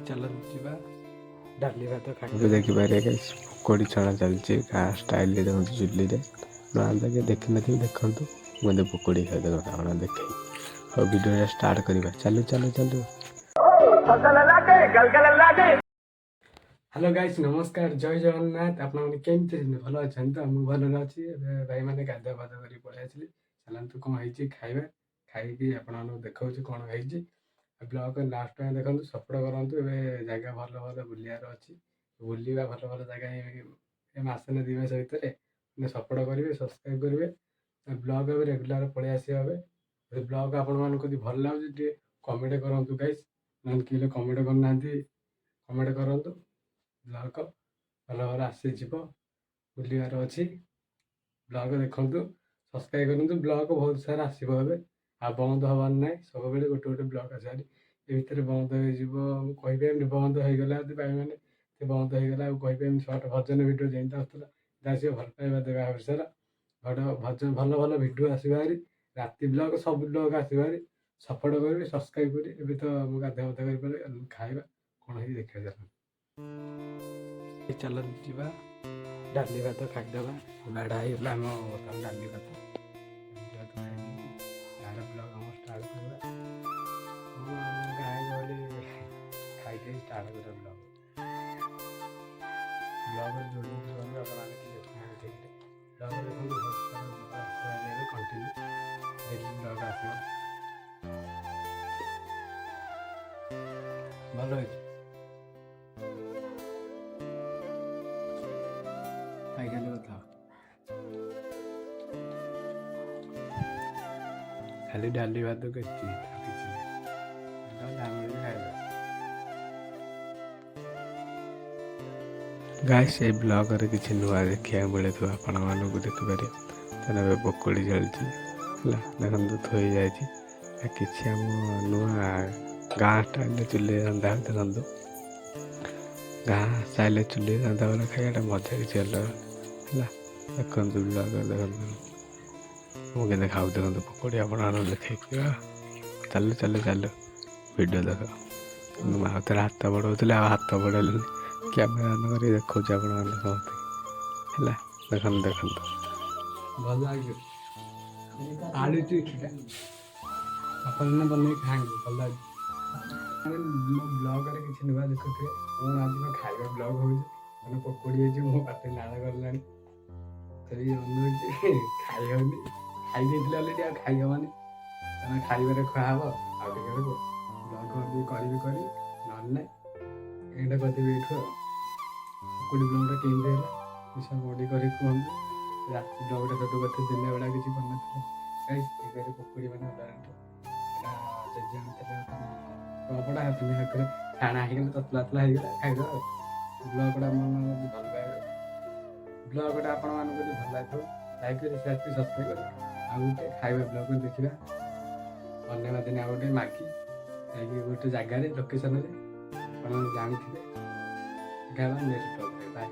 ଚାଲନ୍ତୁ ଯିବା ଡାଲି ଭାତ ଖାଇବେ ଦେଖିପାରିବେ ଗାଇସ୍। ପକୋଡ଼ି ଛଣା ଚାଲିଛି ଗାଁ ଷ୍ଟାଇଲରେ ଦେଖନ୍ତୁ ଚୁଲିରେ। ଆପଣ ଆଗେ ଦେଖିନଥିବେ ଦେଖନ୍ତୁ। ମୁଁ ଏବେ ପକୋଡ଼ି ଖାଇଦେବେ ଆପଣ ଦେଖେଇ। ଆଉ ଭିଡ଼ିଓଟା ଷ୍ଟାର୍ଟ କରିବା। ଚାଲୁ ଚାଲୁ ଚାଲୁ। ହ୍ୟାଲୋ ଗାଇସ୍, ନମସ୍କାର, ଜୟ ଜଗନ୍ନାଥ। ଆପଣମାନେ କେମିତି ଅଛନ୍ତି? ଭଲ ଅଛନ୍ତି ତ? ମୁଁ ଭଲରେ ଅଛି। ଏବେ ଭାଇମାନେ ଗାଧୁଆ ପାଧୁଆ କରିକି ପଳେଇ ଆସିଲି। ଚାଲନ୍ତୁ କ'ଣ ହେଇଛି ଖାଇବା। ଖାଇକି ଆପଣମାନଙ୍କୁ ଦେଖାଉଛି କ'ଣ ହେଇଛି। ବ୍ଲଗ ଲାଷ୍ଟ ପାଇଁ ଦେଖନ୍ତୁ, ସପୋର୍ଟ କରନ୍ତୁ। ଏବେ ଜାଗା ଭଲ ଭଲ ବୁଲିବାର ଅଛି। ବୁଲିବା ଭଲ ଭଲ ଜାଗା ଏ ମାସେ ନା 2 ମାସ ଭିତରେ ସପୋର୍ଟ କରିବେ, ସବସ୍କ୍ରାଇବ୍ କରିବେ। ବ୍ଲଗ ଏବେ ରେଗୁଲାର ପଳେଇ ଆସିବା ଏବେ। ଯଦି ବ୍ଲଗ ଆପଣମାନଙ୍କୁ ଯଦି ଭଲ ଲାଗୁଛି ଟିକେ କମେଣ୍ଟ କରନ୍ତୁ ଗାଇସ୍। ନହେଲେ କିଏ କମେଣ୍ଟ କରୁନାହାନ୍ତି, କମେଣ୍ଟ କରନ୍ତୁ। ବ୍ଲଗ ଭଲ ଭଲ ଆସିଯିବ, ବୁଲିବାର ଅଛି। ବ୍ଲଗ ଦେଖନ୍ତୁ, ସବସ୍କ୍ରାଇବ୍ କରନ୍ତୁ। ବ୍ଲଗ ବହୁତ ସାରା ଆସିବ ଏବେ, ଆଉ ବନ୍ଦ ହବାର ନାହିଁ। ସବୁବେଳେ ଗୋଟେ ଗୋଟେ ବ୍ଲଗ ଆସିବାରି। ଏ ଭିତରେ ବନ୍ଦ ହେଇଯିବ, ମୁଁ କହିବି ଏମିତି ବନ୍ଦ ହେଇଗଲା ଯଦି ଭାଇମାନେ ସେ ବନ୍ଦ ହେଇଗଲା ଆଉ କହିବେ ଏମିତି ସର୍ଟ ଭଜନ ଭିଡ଼ିଓ ଯେମିତି ଆସୁଥିଲା ଆସିବ। ଭଲ ପାଇବା ଦେବା ବିଷୟରେ ଭଜନ ଭଲ ଭଲ ଭିଡ଼ିଓ ଆସିବ ଭାରି। ରାତି ବ୍ଲଗ ସବୁ ବ୍ଲଗ ଆସିବ ଭାରି। ସପୋର୍ଟ କରିବେ, ସବସ୍କ୍ରାଇବ୍ କରିବେ। ଏବେ ତ ମୁଁ ଗାଧୁଆ ପାଧୁଆ କରିପାରିବି, ଖାଇବା କ'ଣ ହେଇଛି ଦେଖିବା। ଚାଲନ୍ତୁ ଯିବା ଡାଲି ଭାତ ଖାଇଦେବା। ବାଢ଼ା ହେଇଗଲା ଆମ ଡାଲି ଭାତ ଗାଁର ବ୍ଲଗ ଆମ ଷ୍ଟାର୍ଟ କରିବା। ଆମ ଗାଁ ଗହଳି ଖାଇଦେଇ ଷ୍ଟାର୍ଟ କରିବା ବ୍ଲଗ। ବ୍ଲଗରେ ଯୋଡ଼ିକି ରୁହନ୍ତୁ ଆପଣମାନେ କିଛି ଦେଖୁନାହାନ୍ତି ଠିକ୍ରେ। ବ୍ଲଗ ଦେଖନ୍ତୁ, ବହୁତ ସାରା ଯିବା ଆସିବା ଏବେ କଣ୍ଟିନ୍ୟୁ ଡେଲି ବ୍ଲଗ ଆସିବ। ଭଲ ହେଇଛି। ଖାଇଖାଲି କଥା ଖାଲି ଡାଲି ଭାତ କିଛି ଗାଇସ୍। ଏଇ ବ୍ଲଗରେ କିଛି ନୂଆ ଦେଖିବାକୁ ମିଳିଥିବ ଆପଣମାନଙ୍କୁ ଦେଖିପାରିବେ। ତାହେଲେ ଏବେ ପକୋଡ଼ି ଚାଲିଛି ହେଲା, ଦେଖନ୍ତୁ ଥୋଇ ଯାଇଛି। କିଛି ଆମ ନୂଆ ଗାଁ ଷ୍ଟାଇଲରେ ଚୁଲିରେ ରନ୍ଧା ଦେଖନ୍ତୁ। ଗାଁ ଷ୍ଟାଇଲରେ ଚୁଲିରେ ରନ୍ଧା ବେଳେ ଖାଇବାଟା ମଜା କିଛି ଅଲଗା ହେଲା। ଦେଖନ୍ତୁ ବ୍ଲଗ ଦେଖନ୍ତୁ, ମୁଁ କେମିତି ଖାଉ ଦେଖନ୍ତୁ ପକୋଡ଼ି ଆପଣମାନଙ୍କୁ ଦେଖେଇକି। ଚାଲୁ ଚାଲୁ ଚାଲୁ ଭିଡ଼ିଓ ଦେଖ। ମୁଁ ହାତରେ ହାତ ବଢ଼ଉଥିଲି, ଆଉ ହାତ ବଢ଼େଇଲିନି। କ୍ୟାମେରା ଅନ୍ କରି ଦେଖାଉଛି ଆପଣମାନଙ୍କୁ ସମସ୍ତେ ହେଲା। ଦେଖନ୍ତୁ ଦେଖନ୍ତୁ, ଭଲ ଲାଗିବ। ଆଳୁ ଚିପ୍ସଟା ଆପଣ ବନେଇକି ଖାଆନ୍ତୁ, ଭଲ ଲାଗିବ। ମୋ ବ୍ଲଗରେ କିଛି ନୂଆ ଦେଖୁଥିବେ। ମୁଁ ଆଜି ମୋ ଖାଇବା ବ୍ଲଗ ହେଉଛି, ମାନେ ପକୋଡ଼ି ହେଇଛି। ମୋ ପାଟିରେ ଲାଳ ଗଲାଣି, ସେଇ ଅନୁଭୂତି ଖାଇ ହେଉନି। ଖାଇ ଦେଇଥିଲେ ଅଲରେଡ଼ି, ଆଉ ଖାଇ ହେବନି। କାରଣ ଖାଇବାରେ ଖୁଆ ହେବ। ଆଉ ଟିକେ ବେଳକୁ ବ୍ଲଗ ବି କରିବି, ନହେଲେ ନାହିଁ ଏଇଟା କରିଦେବି ଏଇଠୁ ଆଉ। ପକୋଡ଼ି ବ୍ଲଗଟା କେମିତି ହେଲା ବିଷୟ ବଡ଼ି କରି କୁହନ୍ତୁ। ରାତି ବ୍ଲଗଟା ସବୁ କଥା ଦିନ ବେଳା କିଛି କରିନଥିଲେ ଗାଇସ୍। ଏଇବାରେ ପକୋଡ଼ି ମାନେ ଏଇଟା ଜେଜେ ଆଣିଥିଲେ କପଡ଼ା ହାତରେ ଛାଣା ହେଇଗଲା, ତତଲା ତତଲା ହେଇଗଲା, ଖାଇଦେବା ଆଉ। ବ୍ଲଗଟା ଆପଣମାନଙ୍କୁ ଭଲ ପାଇବେ। ବ୍ଲଗଟା ଆପଣମାନଙ୍କୁ ଯଦି ଭଲ ଲାଗିଥିବ ଲାଇକ୍ କରି, ସେୟାର କରି, ସବସ୍କ୍ରାଇବ୍ କରି। ଆଉ ଗୋଟେ ଖାଇବା ବ୍ଲଗ ଦେଖିବା। ଅନ୍ୟବା ଦିନ ଆଉ ଗୋଟେ ମାଗି ଯାଇକି ଗୋଟେ ଜାଗାରେ ଲୋକେସନରେ ଆପଣ ଜାଣିଥିବେ। ନେକ୍ସଟ ବ୍ଲଗରେ ବାଏ।